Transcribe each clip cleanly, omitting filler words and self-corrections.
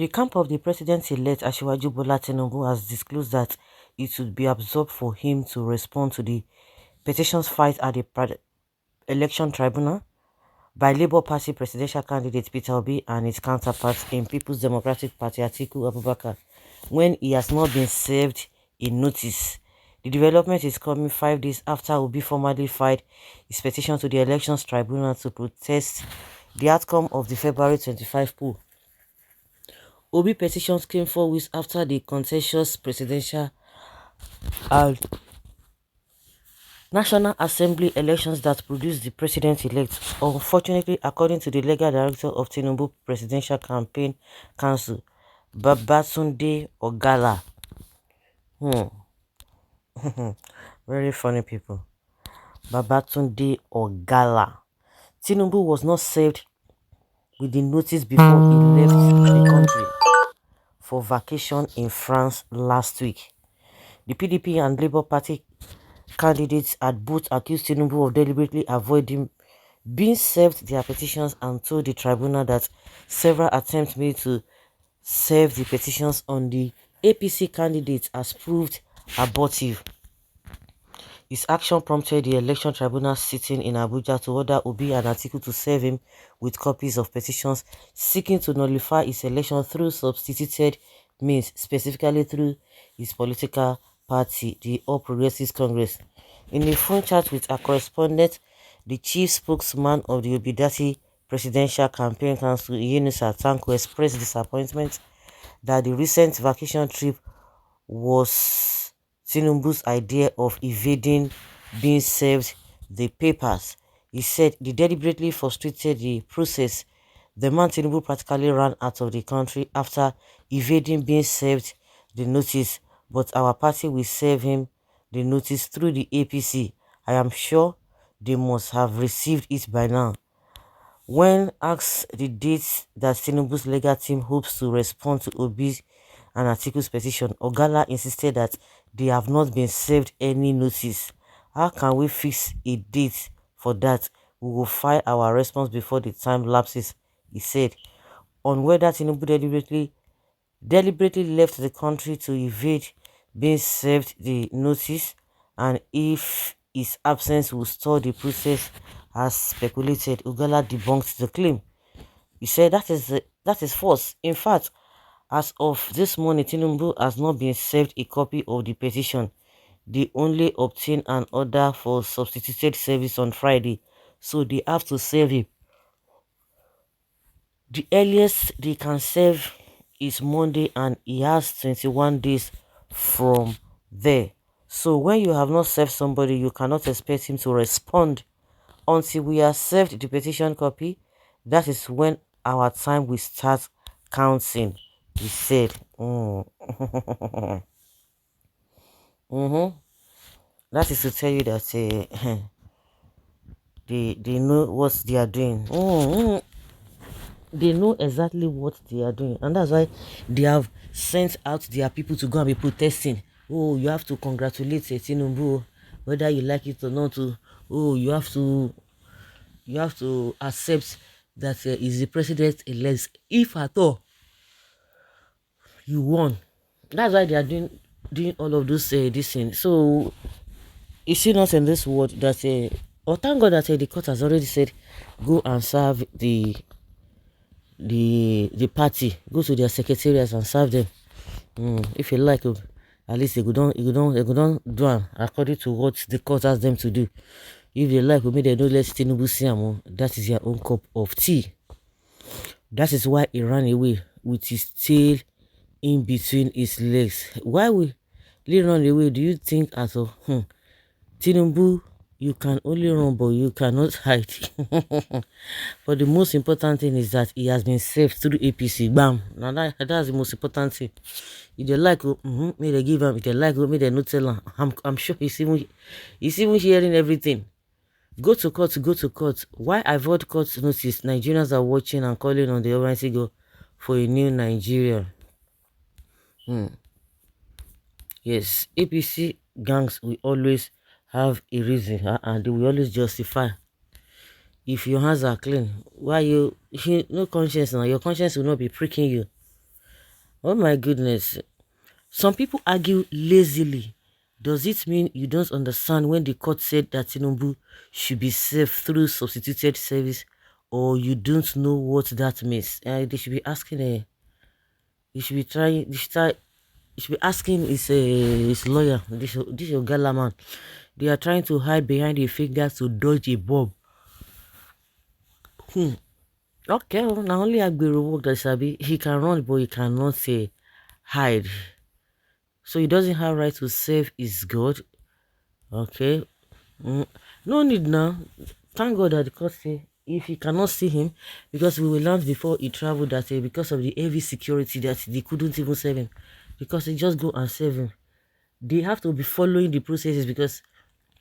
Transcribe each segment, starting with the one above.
The camp of the president-elect Asiwaju Bola Tinubu has disclosed that it would be absurd for him to respond to the petitions filed at the election tribunal by Labour Party presidential candidate Peter Obi and his counterpart in People's Democratic Party Atiku Abubakar when he has not been served a notice. The development is coming 5 days after Obi formally filed his petition to the Elections Tribunal to protest the outcome of the February 25 poll. Obi petitions came 4 weeks after the contentious presidential and National Assembly elections that produced the president-elect. Unfortunately, according to the legal director of Tinubu Presidential Campaign Council, Babatunde Ogala. Very funny people. Babatunde Ogala. Tinubu was not served with the notice before he left the country for vacation in France last week. The PDP and Labour Party candidates had both accused Tinubu of deliberately avoiding being served their petitions and told the tribunal that several attempts made to serve the petitions on the APC candidates has proved abortive. His action prompted the election tribunal sitting in Abuja to order Obi and Atiku to serve him with copies of petitions seeking to nullify his election through substituted means, specifically through his political party, the All Progressives Congress. In a phone chat with a correspondent, the chief spokesman of the Obidati Presidential Campaign Council, Yunusa Tanko, expressed disappointment that the recent vacation trip was Tinubu's idea of evading being served the papers. He said they deliberately frustrated the process. The man Tinubu practically ran out of the country after evading being served the notice, but our party will serve him the notice through the APC. I am sure they must have received it by now. When asked the dates that Tinubu's legal team hopes to respond to Obi's and Atiku's petition, Ogala insisted that they have not been served any notice. How can we fix a date for that? We will file our response before the time lapses, he said. On whether Tinubu deliberately left the country to evade being served the notice and if his absence will stall the process as speculated, Ogala debunked the claim. He said that is false. In fact, as of this morning, Tinubu has not been served a copy of the petition. They only obtained an order for substituted service on Friday, so they have to serve him. The earliest they can serve is Monday and he has 21 days from there. So when you have not served somebody, you cannot expect him to respond until we are served the petition copy. That is when our time will start counting, he said. That is to tell you that they know what they are doing. They know exactly what they are doing, and that's why they have sent out their people to go and be protesting. Oh, you have to congratulate Tinubu, whether you like it or not. Oh, you have to accept that he's the president-elect, if at all you won. That's why they are doing all of those this thing. So you see not in this word that thank God that the court has already said go and serve the party, go to their secretariats and serve them. If you like, at least they go don't do them according to what the court asks them to do. If they like, maybe they don't let Tinubu see them. That is their own cup of tea. That is why he ran away with his tail in between his legs. Why will he run away? Do you think at all? Tinubu, you can only run, but you cannot hide. But the most important thing is that he has been saved through APC. Bam! Now that's the most important thing. If they like, may they give him. If they like, may they not tell him. I'm sure he's even hearing everything. Go to court, go to court. Why avoid court notice? Nigerians are watching and calling on the Almighty God for a new Nigeria. Yes, APC gangs will always have a reason and they will always justify. If your hands are clean, why no conscience now? Your conscience will not be pricking you. Oh my goodness. Some people argue lazily. Does it mean you don't understand when the court said that Tinubu should be saved through substituted service, or you don't know what that means? They should be asking you should be trying you should be asking his lawyer, this your gala man. They are trying to hide behind a figure to dodge a bomb. Okay, well, now only Agbero work that Sabi. He can run, but he cannot say hide. So he doesn't have right to save his God. Okay. Mm. No need now. Thank God that the court say if he cannot see him, because we will learn before he traveled that because of the heavy security that they couldn't even save him. Because they just go and save him. They have to be following the processes, because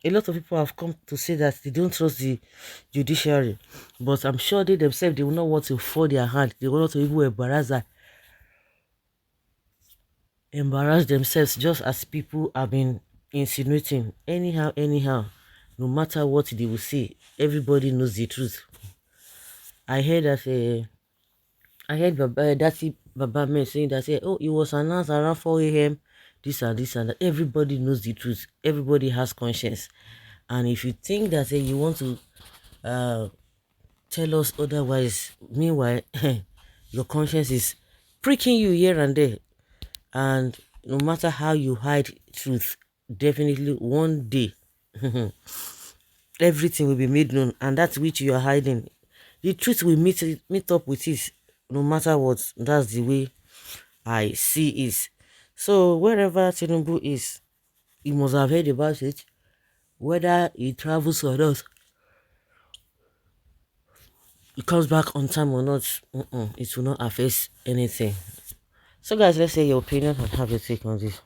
a lot of people have come to say that they don't trust the judiciary. But I'm sure they themselves, they will not want to fall their hand. They will not even embarrass themselves, just as people have been insinuating. Anyhow, no matter what they will say, everybody knows the truth. I heard that I heard Baba Dati Baba man saying that oh, it was announced around 4 a.m. This and that. Everybody knows the truth. Everybody has conscience. And if you think that you want to uh, tell us otherwise, meanwhile, your conscience is pricking you here and there. And no matter how you hide truth, definitely one day everything will be made known, and that's which you are hiding. The truth will meet up with it, no matter what. That's the way I see it. So wherever Tinubu is, he must have heard about it. Whether he travels or not, he comes back on time or not, it will not affect anything. So guys, let's say your opinion and have your take on this.